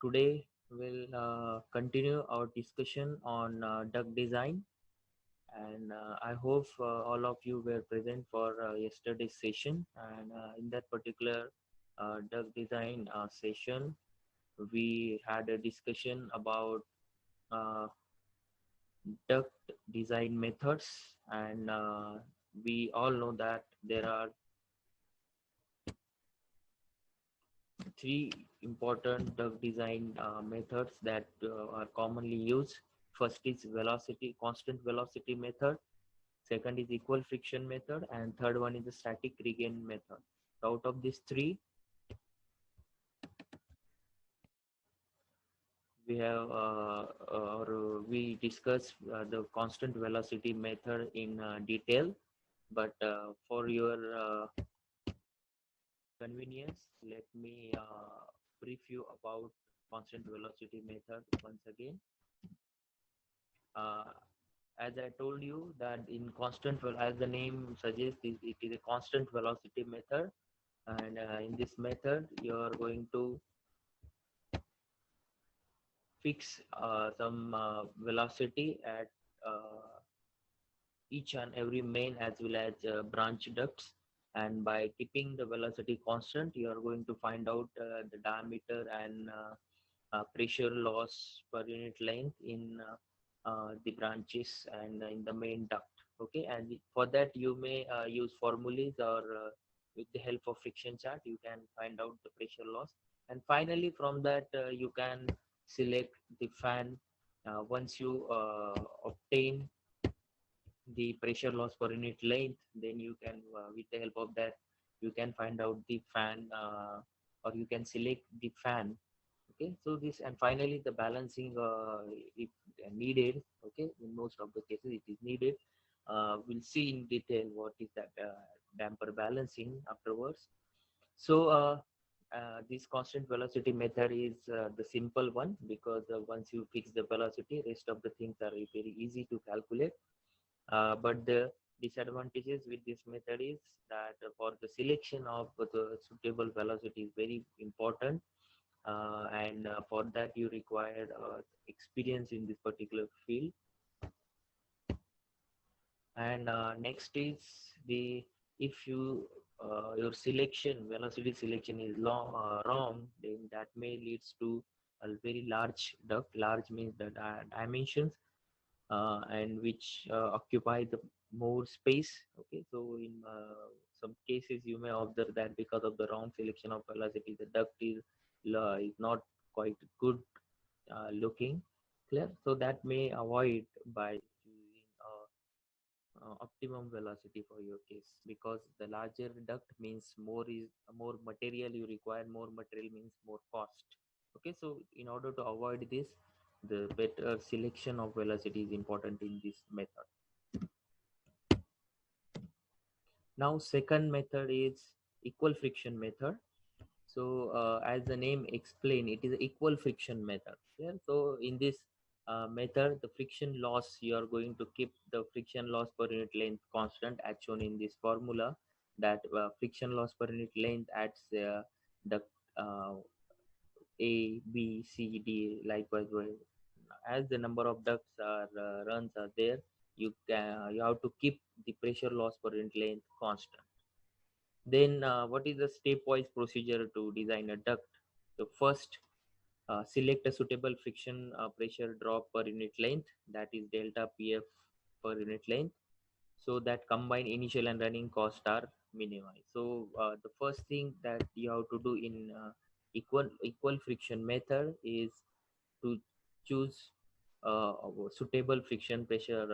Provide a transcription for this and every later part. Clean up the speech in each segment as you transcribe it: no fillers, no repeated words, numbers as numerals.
Today we'll continue our discussion on duct design, and I hope all of you were present for yesterday's session. And in that particular duct design session, we had a discussion about uh, duct design methods, and we all know that there are three important duct design methods that are commonly used. First is velocity, constant velocity method. Second is equal friction method, and third one is the static regain method. Out of these three, we have or we discuss the constant velocity method in detail. But for your convenience, let me brief you about constant velocity method once again. Uh, as I told you that in constant, as the name suggests, it is a constant velocity method, and in this method, you are going to fix some velocity at uh, each and every main as well as branch ducts, and by keeping the velocity constant, you are going to find out the diameter and pressure loss per unit length in the branches and in the main duct. Okay, and for that you may use formulas, or with the help of friction chart you can find out the pressure loss, and finally from that you can select the fan. Once you obtain the pressure loss per unit length, then you can with the help of that you can find out the fan, or you can select the fan. Okay, so this, and finally the balancing, if needed. Okay, in most of the cases it is needed. We'll see in detail what is that damper balancing afterwards. So this constant velocity method is the simple one, because once you fix the velocity, rest of the things are very easy to calculate. But the disadvantages with this method is that for the selection of the suitable velocity is very important, and for that you require experience in this particular field. And next is the, if you your selection, velocity selection is wrong, then that may leads to a very large duct. Large means the dimensions, and which occupy the more space. Okay, so in some cases you may observe that because of the wrong selection of velocity, the duct is not quite good looking, clear. So that may avoid by choosing optimum velocity for your case, because the larger duct means more material you require. More material means more cost. Okay, so in order to avoid this, the better selection of velocity is important in this method. Now second method is equal friction method. So as the name explain, it is equal friction method. Yeah, so in this method, the friction loss, you are going to keep the friction loss per unit length constant as shown in this formula. That friction loss per unit length at the uh, A, B, C, D, likewise. As the number of ducts are runs are there, you have to keep the pressure loss per unit length constant. Then what is the stepwise procedure to design a duct? So first, select a suitable friction pressure drop per unit length, that is delta PF per unit length, so that combined initial and running cost are minimized. So the first thing that you have to do in equal friction method is to choose a suitable friction pressure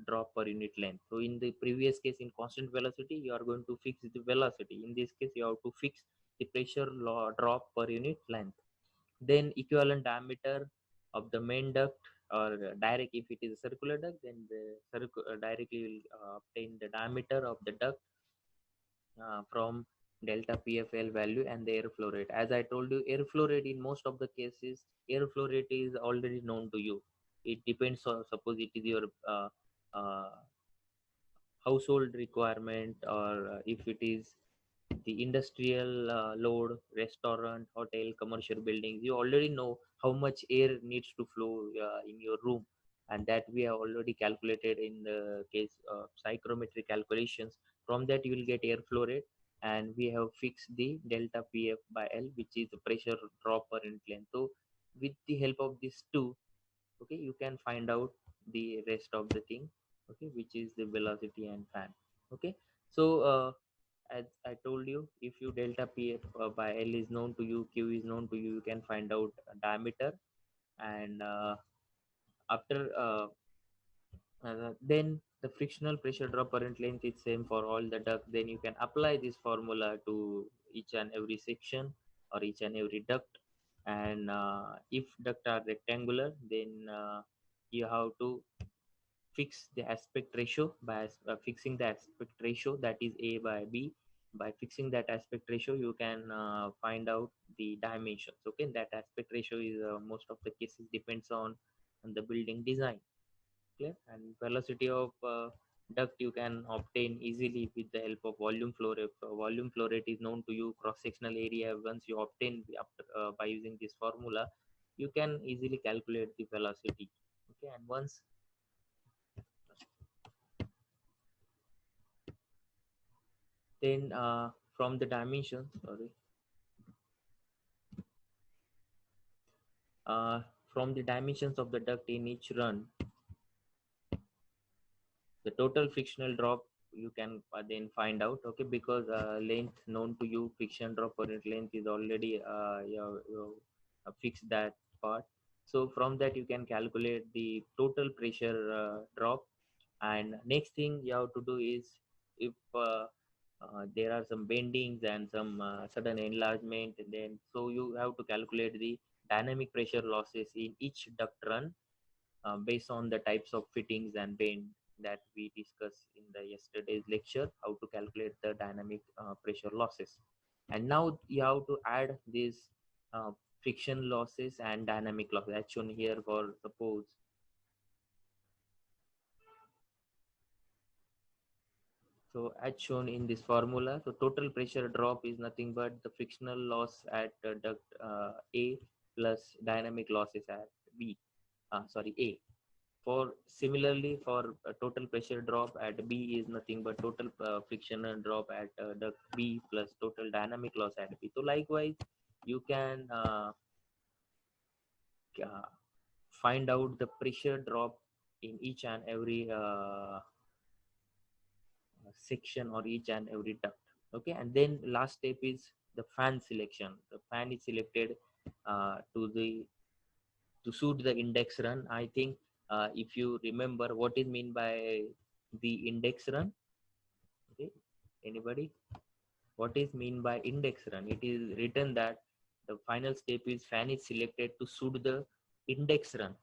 drop per unit length. So in the previous case, in constant velocity, you are going to fix the velocity. In this case, you have to fix the pressure drop per unit length. Then equivalent diameter of the main duct, or direct, if it is a circular duct, then the directly will obtain the diameter of the duct from delta PFL value and the airflow rate. As I told you, airflow rate in most of the cases, airflow rate is already known to you. It depends on, suppose it is your uh, household requirement, or if it is the industrial load, restaurant, hotel, commercial buildings, you already know how much air needs to flow in your room, and that we have already calculated in the case of psychrometric calculations. From that you will get airflow rate, and we have fixed the delta pf by l, which is the pressure drop per unit length. So with the help of these two, okay, you can find out the rest of the thing, okay, which is the velocity and fan. Okay, so as I told you, if you delta p by l is known to you, q is known to you, you can find out diameter. And after then the frictional pressure drop current length is same for all the duct. Then you can apply this formula to each and every section or each and every duct. And if duct are rectangular, then you have to fix the aspect ratio by fixing the aspect ratio, that is a by b. By fixing that aspect ratio, you can find out the dimensions. Okay, that aspect ratio is most of the cases depends on the building design. Clear? And velocity of duct you can obtain easily with the help of volume flow rate. Volume flow rate is known to you, cross sectional area. Once you obtain after, by using this formula, you can easily calculate the velocity. Okay, and once then from the dimensions, sorry, uh, from the dimensions of the duct in each run, the total frictional drop you can then find out. Okay, because length known to you, friction drop per unit length is already you fixed that part. So from that you can calculate the total pressure drop. And next thing you have to do is, if there are some bendings and some sudden enlargement, then so you have to calculate the dynamic pressure losses in each duct run based on the types of fittings and bend that we discussed in the yesterday's lecture, how to calculate the dynamic pressure losses. And now you have to add these uh, friction losses and dynamic losses as shown here. For suppose, so as shown in this formula, so total pressure drop is nothing but the frictional loss at duct A plus dynamic losses at B, sorry, A. For similarly, for total pressure drop at B is nothing but total frictional drop at duct B plus total dynamic loss at B. So likewise, you can uh, find out the pressure drop in each and every section or each and every duct. Okay, and then last step is the fan selection. The fan is selected to suit the index run. I think if you remember what is mean by the index run. Okay, anybody? What is mean by index run? It is written that the final step is fan is selected to suit the index run.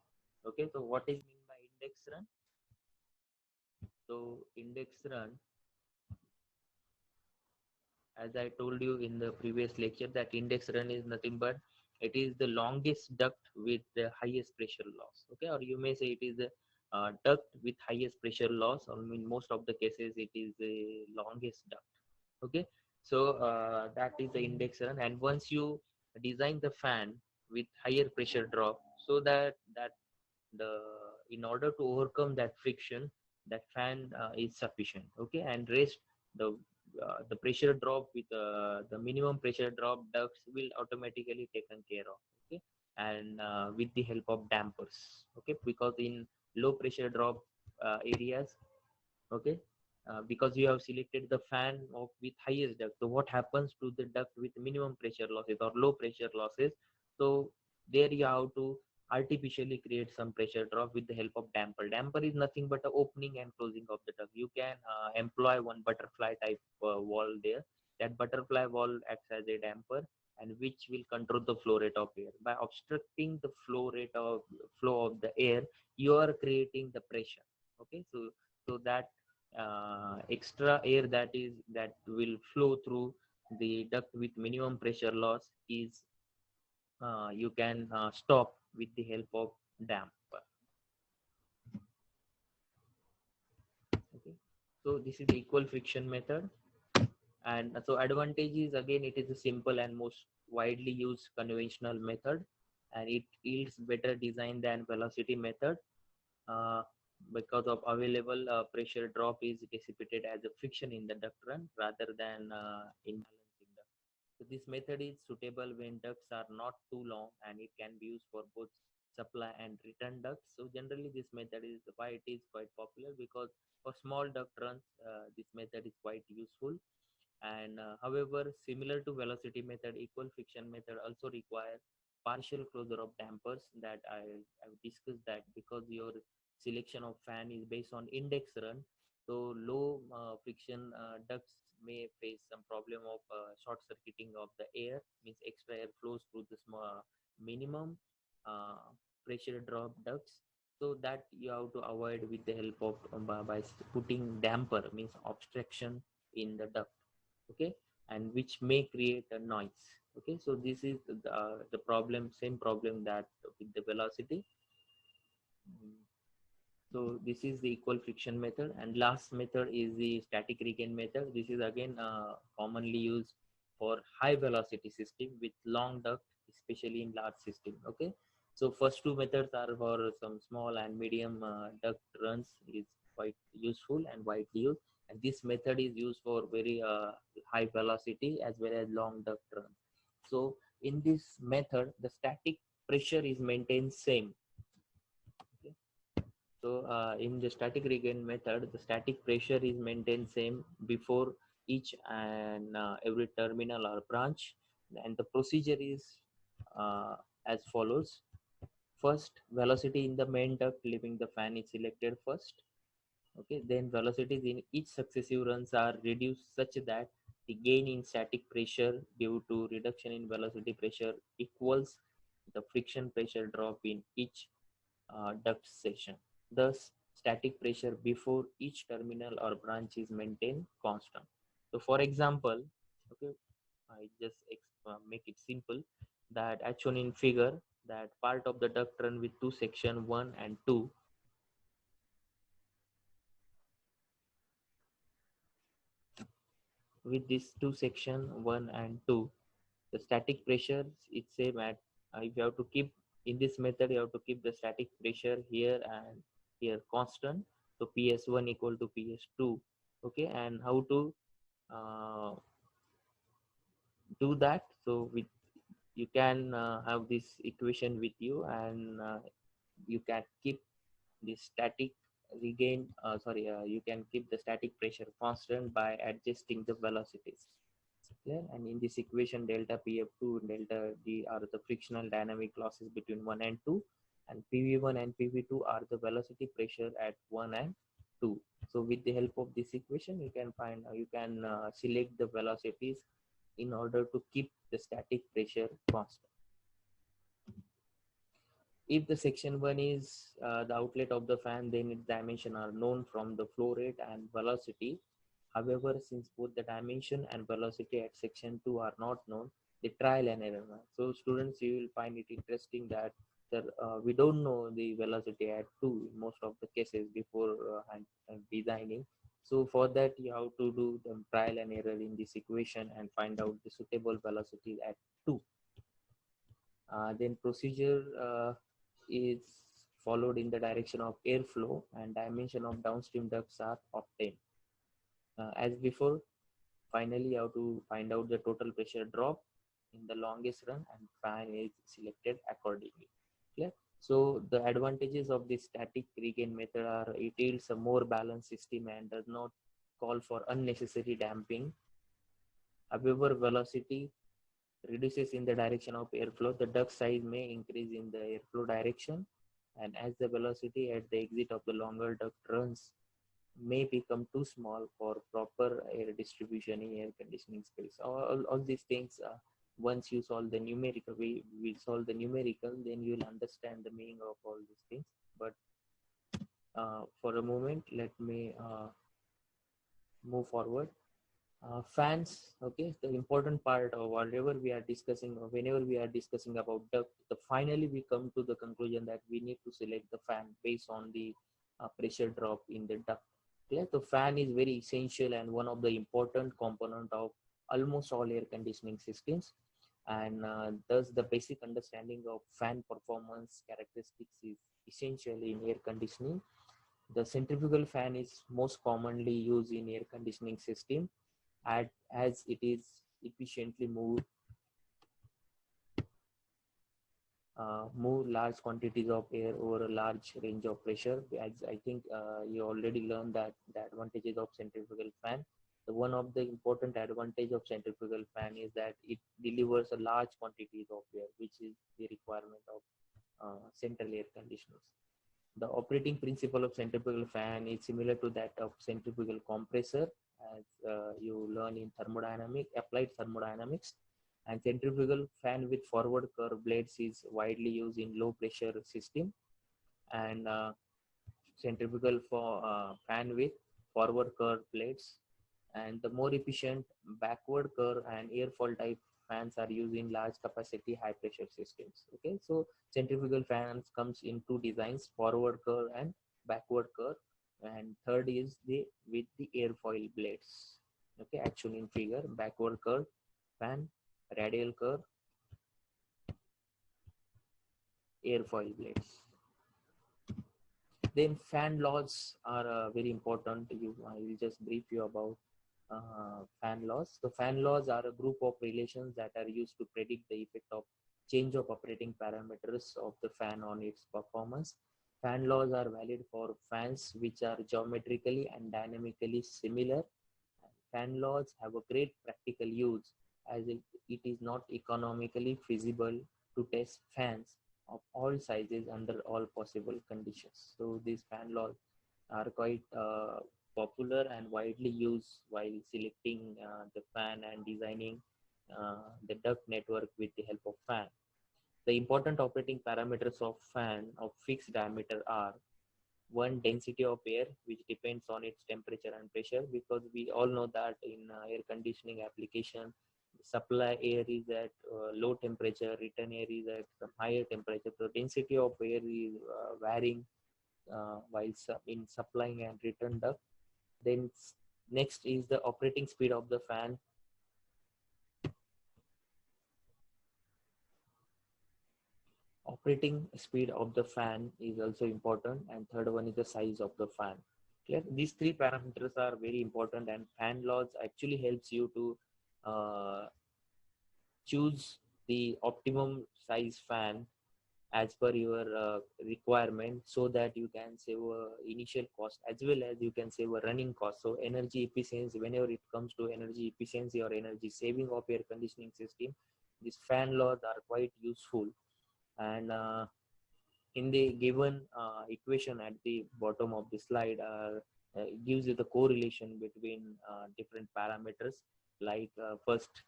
Okay, so what is mean by index run? So index run, as I told you in the previous lecture, that index run is nothing but it is the longest duct with the highest pressure loss. Okay, or you may say it is the duct with highest pressure loss, or in most of the cases it is the longest duct. Okay, so that is the index run. And once you design the fan with higher pressure drop, so that the in order to overcome that friction, that fan is sufficient. Okay, and rest the pressure drop with the minimum pressure drop ducts will automatically taken care of. Okay, and with the help of dampers. Okay, because in low pressure drop areas, okay, because you have selected the fan of with highest duct, so what happens to the duct with minimum pressure losses or low pressure losses? So there you have to artificially create some pressure drop with the help of damper is nothing but the opening and closing of the duct. You can employ one butterfly type wall there. That butterfly wall acts as a damper, and which will control the flow rate of air. By obstructing the flow of the air, you are creating the pressure. Okay, so that extra air that will flow through the duct with minimum pressure loss is you can stop with the help of damper. Okay, so this is the equal friction method. And so advantage is, again, it is a simple and most widely used conventional method, and it yields better design than velocity method, uh, because of available pressure drop is dissipated as a friction in the duct run rather than imbalance in duct. So this method is suitable when ducts are not too long, and it can be used for both supply and return ducts. So generally this method is why it is quite popular, because for small duct runs this method is quite useful. And however, similar to velocity method, equal friction method also require partial closure of dampers, that I've discussed that, because your selection of fan is based on index run. So low friction ducts may face some problem of short circuiting of the air, means extra air flows through the small, minimum uh, pressure drop ducts. So that you have to avoid with the help of by putting damper, means obstruction in the duct. Okay, and which may create a noise. Okay, so this is the problem, same problem that with the velocity. Mm. So this is the equal friction method, and last method is the static regain method. This is again commonly used for high velocity system with long duct, especially in large system. Okay, so first two methods are for some small and medium duct runs, is quite useful and widely used, and this method is used for very high velocity as well as long duct runs. So in this method, the static pressure is maintained same. Okay. So in the static regain method, the static pressure is maintained same before each and every terminal or branch, and the procedure is uh, as follows. First, velocity in the main duct leaving the fan is selected first. Okay, then velocities in each successive runs are reduced such that the gain in static pressure due to reduction in velocity pressure equals the friction pressure drop in each duct section. Thus, static pressure before each terminal or branch is maintained constant. So, for example, okay, I just make it simple, that as shown in figure, that part of the duct run with two section 1 and 2. With this two section 1 and 2, the static pressure is same at, if you have to keep, in this method you have to keep the static pressure here and here constant, so ps1 equal to ps2. Okay, and how to uh, do that? So with, you can have this equation with you, and you can keep the static regain sorry you can keep the static pressure constant by adjusting the velocities. Clear? And in this equation, delta pf2 and delta d are the frictional dynamic losses between 1 and 2, and pv1 and pv2 are the velocity pressure at 1 and 2. So with the help of this equation, you can find, you can select the velocities in order to keep the static pressure constant. If the section 1 is the outlet of the fan, then its dimension are known from the flow rate and velocity. However, since both the dimension and velocity at section 2 are not known, the trial and error. So students, you will find it interesting that we don't know the velocity at 2 in most of the cases before designing. So for that, you have to do the trial and error in this equation and find out the suitable velocity at 2. Then procedure is followed in the direction of airflow, and dimension of downstream ducts are obtained. As before, finally you have to find out the total pressure drop in the longest run, and fan is selected accordingly. Clear? So the advantages of this static regain method are, it yields a more balanced system and does not call for unnecessary damping. However, velocity reduces in the direction of airflow, the duct size may increase in the airflow direction, and as the velocity at the exit of the longer duct runs may become too small for proper air distribution in air conditioning space. All these things, once you solve the numerical, we solve the numerical, then you'll understand the meaning of all these things. But for a moment, let me move forward. Fans, okay, the important part of whatever we are discussing, or whenever we are discussing about duct, finally we come to the conclusion that we need to select the fan based on the pressure drop in the duct. Clear? So fan is very essential and one of the important component of almost all air conditioning systems. And thus the basic understanding of fan performance characteristics is essential in air conditioning. The centrifugal fan is most commonly used in air conditioning system as it is efficiently move large quantities of air over a large range of pressure. As I think you already learned that the advantages of centrifugal fan. So one of the important advantage of centrifugal fan is that it delivers a large quantities of air, which is the requirement of central air conditioners. The operating principle of centrifugal fan is similar to that of centrifugal compressor, as you learn in applied thermodynamics. And centrifugal fan with forward curve blades is widely used in low pressure system, and centrifugal for fan with forward curve blades, and the more efficient backward curve and airfoil type fans are used in large capacity high pressure systems. Okay, so centrifugal fans comes in two designs: forward curve and backward curve, and third is the with the airfoil blades. Okay, actually in figure: backward curve fan, radial curve, airfoil blades. Then fan laws are very important. I will just brief you about fan laws. So fan laws are a group of relations that are used to predict the effect of change of operating parameters of the fan on its performance. Fan laws are valid for fans which are geometrically and dynamically similar. Fan laws have a great practical use as it is not economically feasible to test fans of all sizes under all possible conditions. So these fan laws are quite popular and widely used while selecting the fan and designing the duct network with the help of fan. The important operating parameters of fan of fixed diameter are: one, density of air, which depends on its temperature and pressure, because we all know that in air conditioning application, supply air is at low temperature, return air is at some higher temperature. So density of air is varying while in supplying and return duct. Then next is the operating speed of the fan. Operating speed of the fan is also important, and third one is the size of the fan. Clear? These three parameters are very important, and fan laws actually helps you to choose the optimum size fan as per your requirement, so that you can save initial cost as well as you can save a running cost. So energy efficiency, whenever it comes to energy efficiency or energy saving of air conditioning system, these fan laws are quite useful. And in the given equation at the bottom of the slide, it gives you the correlation between different parameters, like first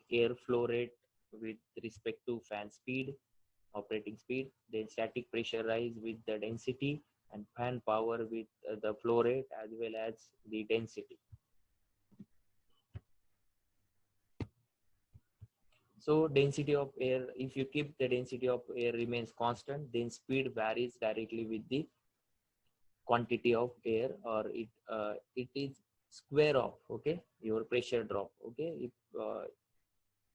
air flow rate with respect to fan speed, operating speed, then static pressure rise with the density, and fan power with the flow rate as well as the density. So density of air, if you keep the density of air remains constant, then speed varies directly with the quantity of air, or it is square of, okay, your pressure drop. Okay, if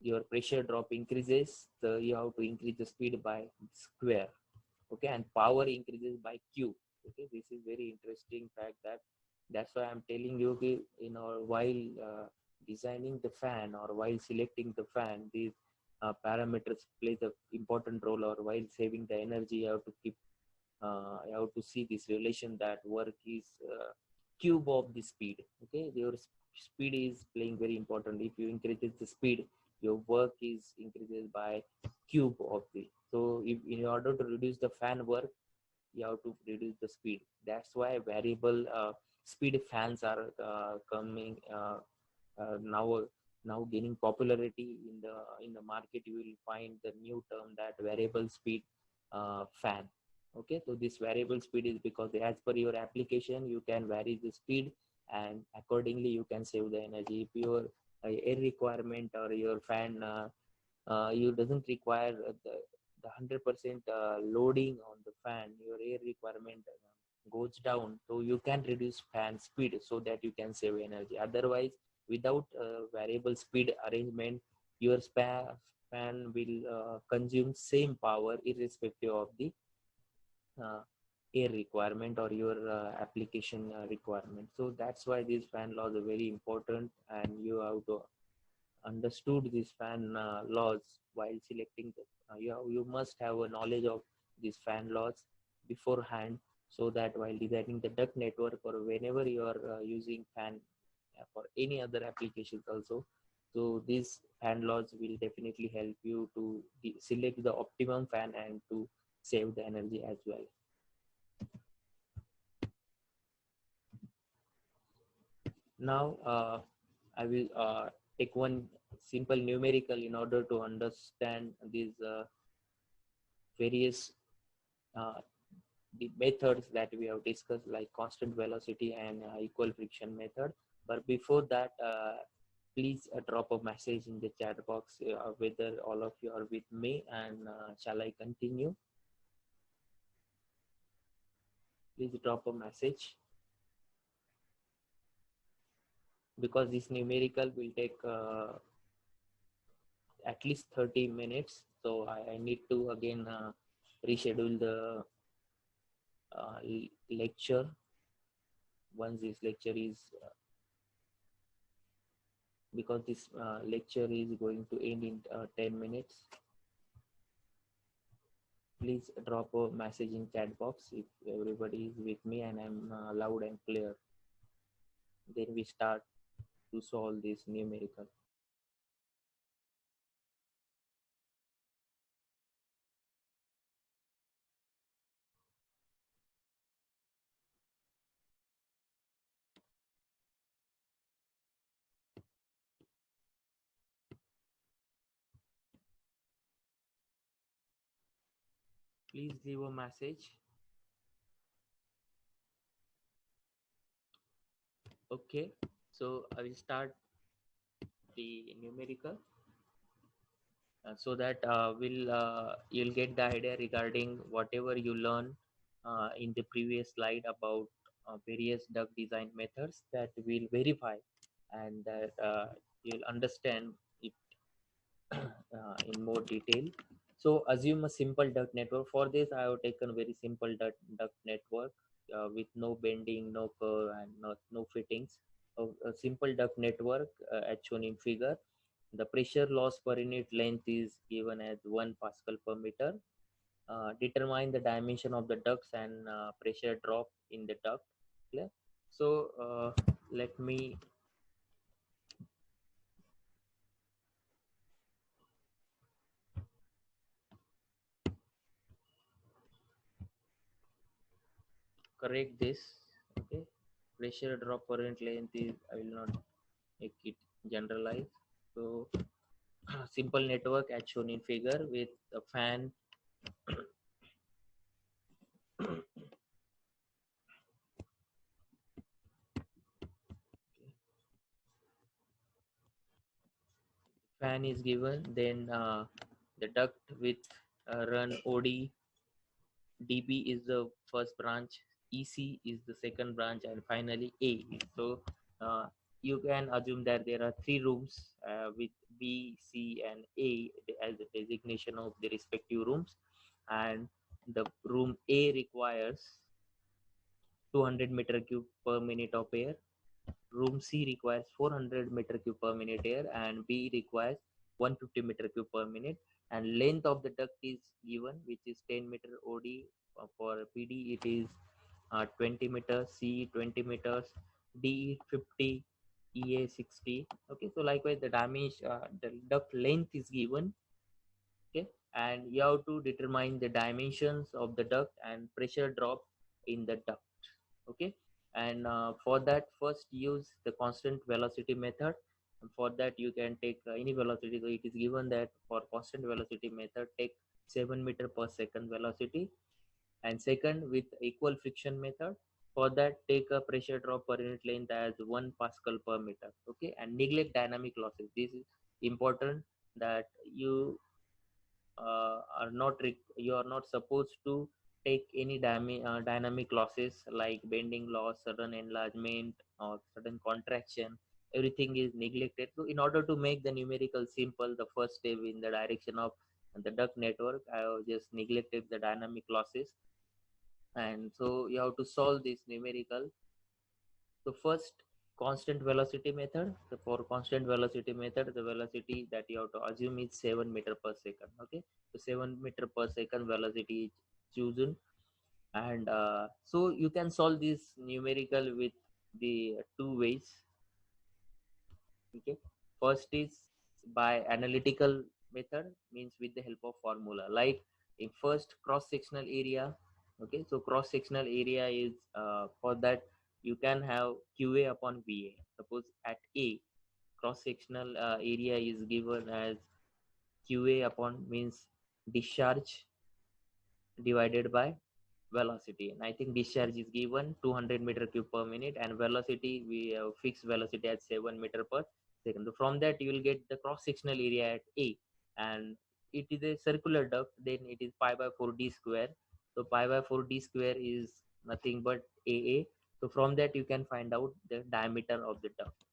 your pressure drop increases, you have to increase the speed by square. Okay, and power increases by q. Okay, this is very interesting fact. That's why I'm telling you, while designing the fan or while selecting the fan, these parameters plays an important role, or while saving the energy, you have to see this relation that work is cube of the speed. Okay, your speed is playing very important. If you increases the speed, your work is increases by cube of the. So if in order to reduce the fan work, you have to reduce the speed. That's why variable speed fans are coming now gaining popularity in the market. You will find the new term, that variable speed fan. Okay, so this variable speed is because as per your application you can vary the speed, and accordingly you can save the energy. If your air requirement or your fan you doesn't require the 100% loading on the fan, your air requirement goes down, so you can reduce fan speed so that you can save energy. Otherwise, without variable speed arrangement, your fan will consume same power irrespective of the uh, air requirement or your application requirement. So that's why these fan laws are very important, and you have to understood these fan laws while selecting the you must have a knowledge of these fan laws beforehand, so that while designing the duct network or whenever you are using fan for any other applications also, so these fan laws will definitely help you to select the optimum fan and to save the energy as well. Now I will take one simple numerical in order to understand these various uh, the methods that we have discussed, like constant velocity and equal friction method. But before that, please drop a message in the chat box whether all of you are with me, and shall I continue? Please drop a message, because this numerical will take at least 30 minutes. So I need to again reschedule the lecture. Once this lecture is because this lecture is going to end in 10 minutes. Please drop a message in chat box if everybody is with me and I'm loud and clear. Then we start to solve this numerical. Please leave a message. Okay, so I will start the numerical so that you'll get the idea regarding whatever you learn in the previous slide about various duct design methods, that will verify, and that you'll understand it in more detail. So assume a simple duct network. For this, I have taken a very simple duct network with no bending, no curve, and no fittings. A simple duct network as shown in figure. The pressure loss per unit length is given as 1 Pascal per meter. Determine the dimension of the ducts and pressure drop in the duct. Clear? So let me correct this. Okay, pressure drop per unit length is, I will not make it generalized. So simple network as shown in figure with a fan fan is given, then the duct with run OD, DB is the first branch, EC is the second branch, and finally A. So uh, you can assume that there are three rooms with B, C, and A as the designation of the respective rooms, and the room A requires 200 meter cube per minute of air. Room C requires 400 meter cube per minute air, and B requires 150 meter cube per minute. And length of the duct is given, which is 10 meter OD. For PD, it is 20 meters, C 20 meters, D 50, EA 60. Okay, so likewise, the duct length is given. Okay, and you have to determine the dimensions of the duct and pressure drop in the duct. Okay, and for that, first use the constant velocity method. And for that, you can take any velocity. So it is given that for constant velocity method, take 7 meter per second velocity. And second, with equal friction method, for that, take a pressure drop per unit length as 1 Pascal per meter. Okay, and neglect dynamic losses. This is important, that you are not supposed to take any dynamic losses like bending loss, sudden enlargement, or sudden contraction. Everything is neglected. So in order to make the numerical simple, the first step in the direction of the duct network, I have just neglected the dynamic losses. And so you have to solve this numerical. So first, constant velocity method. So for constant velocity method, the velocity that you have to assume is 7 meter per second. Okay, so 7 meter per second velocity is chosen. And so you can solve this numerical with the two ways. Okay, first is by analytical method, means with the help of formula, like in first cross sectional area. Okay, so cross sectional area is for that you can have qa upon va. Suppose at a, cross sectional area is given as qa upon, means discharge divided by velocity. And I think discharge is given 200 meter cube per minute, and velocity we have fixed velocity at 7 meter per second. So from that you will get the cross sectional area at a, and it is a circular duct, then it is pi by 4 d square. So pi by 4 d square is nothing but aa. So from that you can find out the diameter of the duct.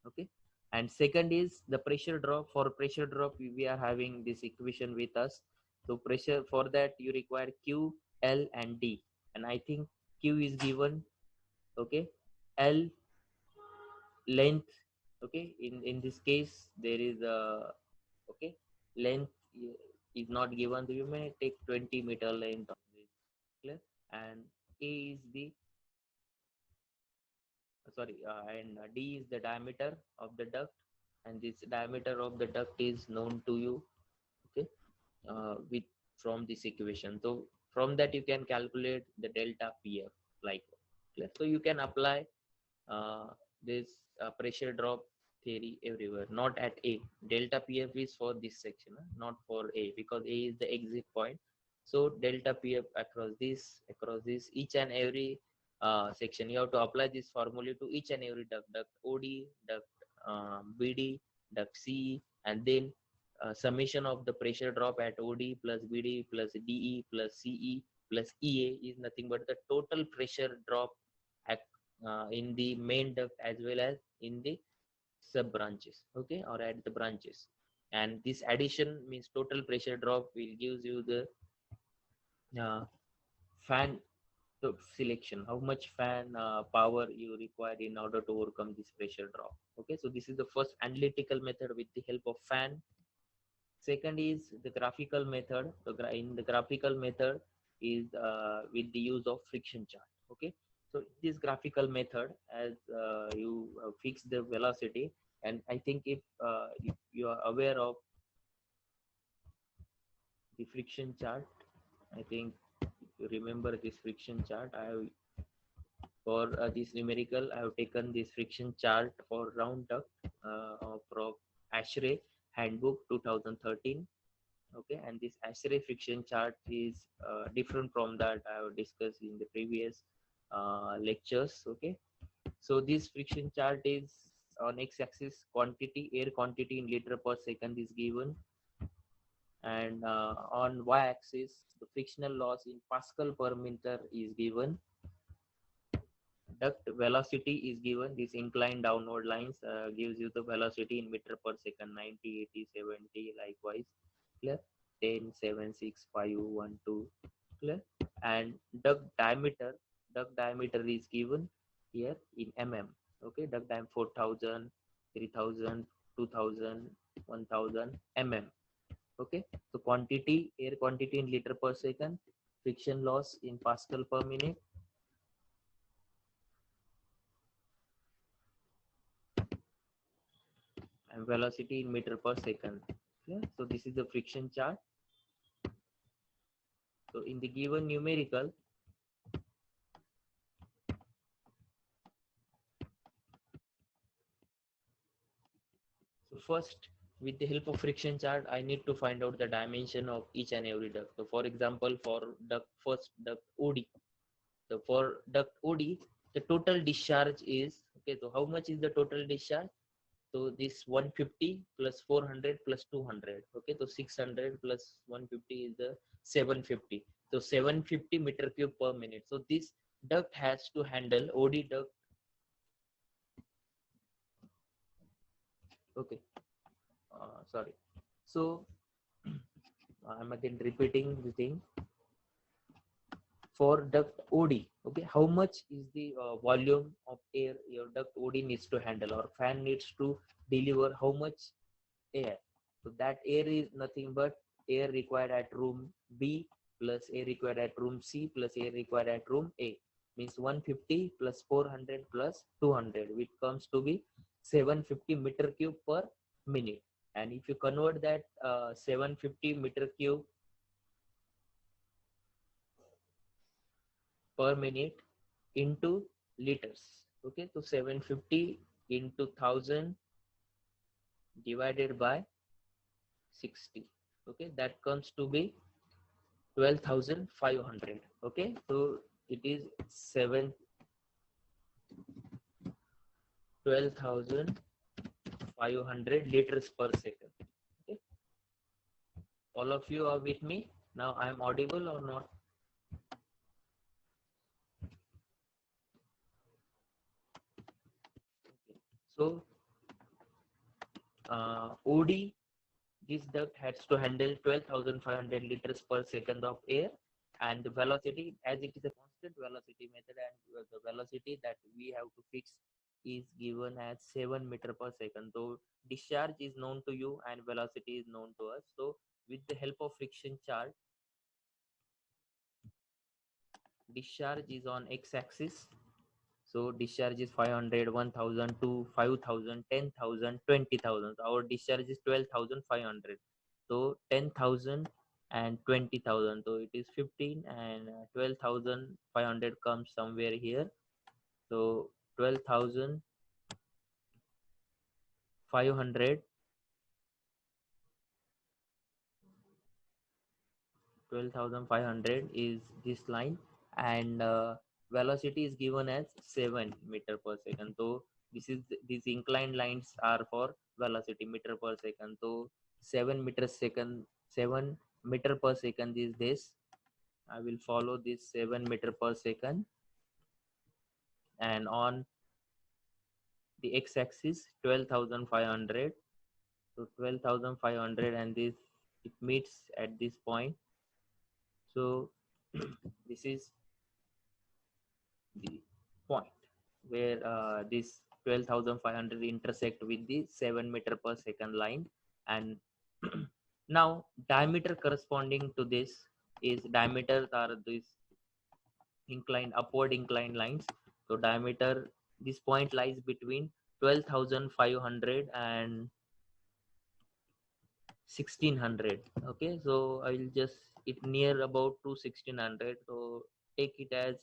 Okay, and second is the pressure drop. For pressure drop we are having this equation with us. So pressure, for that you require q, l and d, and I think q is given. Okay, l length. Okay, in this case there is a, okay, length is not given, so you may take 20 meter length of this. Clear? And a is the, sorry, and d is the diameter of the duct, and this diameter of the duct is known to you. Okay, with from this equation. So from that you can calculate the delta pf, like, so you can apply uh, this pressure drop theory everywhere, not at a. Delta pf is for this section, not for a, because a is the exit point. So delta pf across this each and every section, you have to apply this formula to each and every duct, duct od, duct bd, duct ce, and then summation of the pressure drop at od plus bd plus de plus ce plus ea is nothing but the total pressure drop at in the main duct as well as in the sub branches. Okay, or at the branches. And this addition means total pressure drop will gives you the uh, fan selection, how much fan power you require in order to overcome this pressure drop. Okay, so this is the first analytical method with the help of fan. Second is the graphical method. So in the graphical method is with the use of friction chart. Okay, so this graphical method, as you fix the velocity, and I think if you are aware of the friction chart, I think if you remember this friction chart, I have for this numerical, I have taken this friction chart for round duct from ASHRAE handbook 2013. Okay, and this ASHRAE friction chart is different from that I have discussed in the previous lectures. Okay, so this friction chart is on x-axis quantity, air quantity in liter per second is given, and on y-axis the frictional loss in pascal per meter is given. Duct velocity is given. This inclined downward lines gives you the velocity in meter per second, 90, 80, 70, likewise. Clear? 10, 7, 6, 5, 1, 2. Clear? And duct diameter is given here in mm. Okay, duct diameter 4000, 3000, 2000, 1000 mm. Okay, so quantity, air quantity in liter per second, friction loss in pascal per minute, and velocity in meter per second. Yeah, so this is the friction chart. So in the given numerical, so first with the help of friction chart, I need to find out the dimension of each and every duct. So for example, for first duct OD, so for duct OD, the total discharge is, okay, so how much is the total discharge? So this 150 plus 400 plus 200. Okay, so 600 plus 150 is the 750. So 750 meter cube per minute. So this duct has to handle OD duct. Okay, sorry. So I'm again repeating the thing for duct OD. Okay, how much is the volume of air your duct OD needs to handle, or fan needs to deliver how much air? So that air is nothing but air required at room B plus air required at room C plus air required at room A, means 150 plus 400 plus 200, which comes to be 750 meter cube per minute. And if you convert that 750 meter cube per minute into liters, okay, so 750 into 1000 divided by 60, okay, that comes to be 12,500. Okay, so it is 12,500 liters per second. Okay, all of you are with me now? I am audible or not? Okay. So OD, this duct has to handle 12,500 liters per second of air, and the velocity, as it is a constant velocity method, and the velocity that we have to fix is given as 7 meter per second. So discharge is known to you and velocity is known to us. So with the help of friction chart, discharge is on x-axis. So discharge is 500, 1000, 2, 5000, 10,000, 20,000. Our discharge is 12,500. So 10,000 and 20,000. So it is 15, and 12,500 comes somewhere here. So 12,500, 12,500 is this line, and velocity is given as 7 meter per second. So these inclined lines are for velocity meter per second. So 7 meter per second is this. I will follow this 7 meter per second, and on the x-axis 12,500. So 12,500, and this, it meets at this point. So this is the point where this 12,500 intersect with the 7 meter per second line. And now diameter corresponding to this is, diameters are these inclined, upward inclined lines. So diameter, this point lies between 12,500 and 1,600. Okay, so I will just, it near about to 1,600. So take it as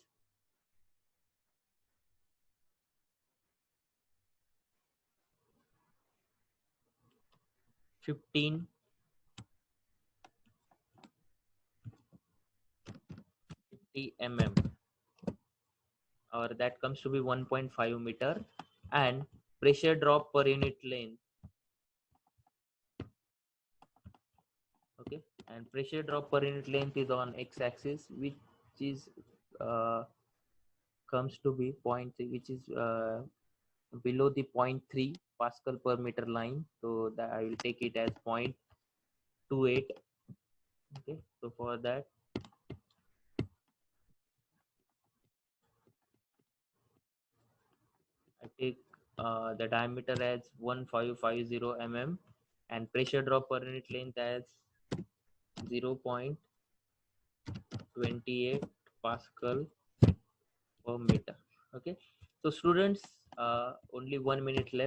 15 mm, or that comes to be 1.5 meter. And pressure drop per unit length, okay, and pressure drop per unit length is on x-axis, which is uh, comes to be point, which is below the 0.3 Pascal per meter line. So that I will take it as 0.28. Okay, so for that I take the diameter as 1550 mm, and pressure drop per unit length as 0.28 Pascal per meter. Okay, so students, only 1 minute left.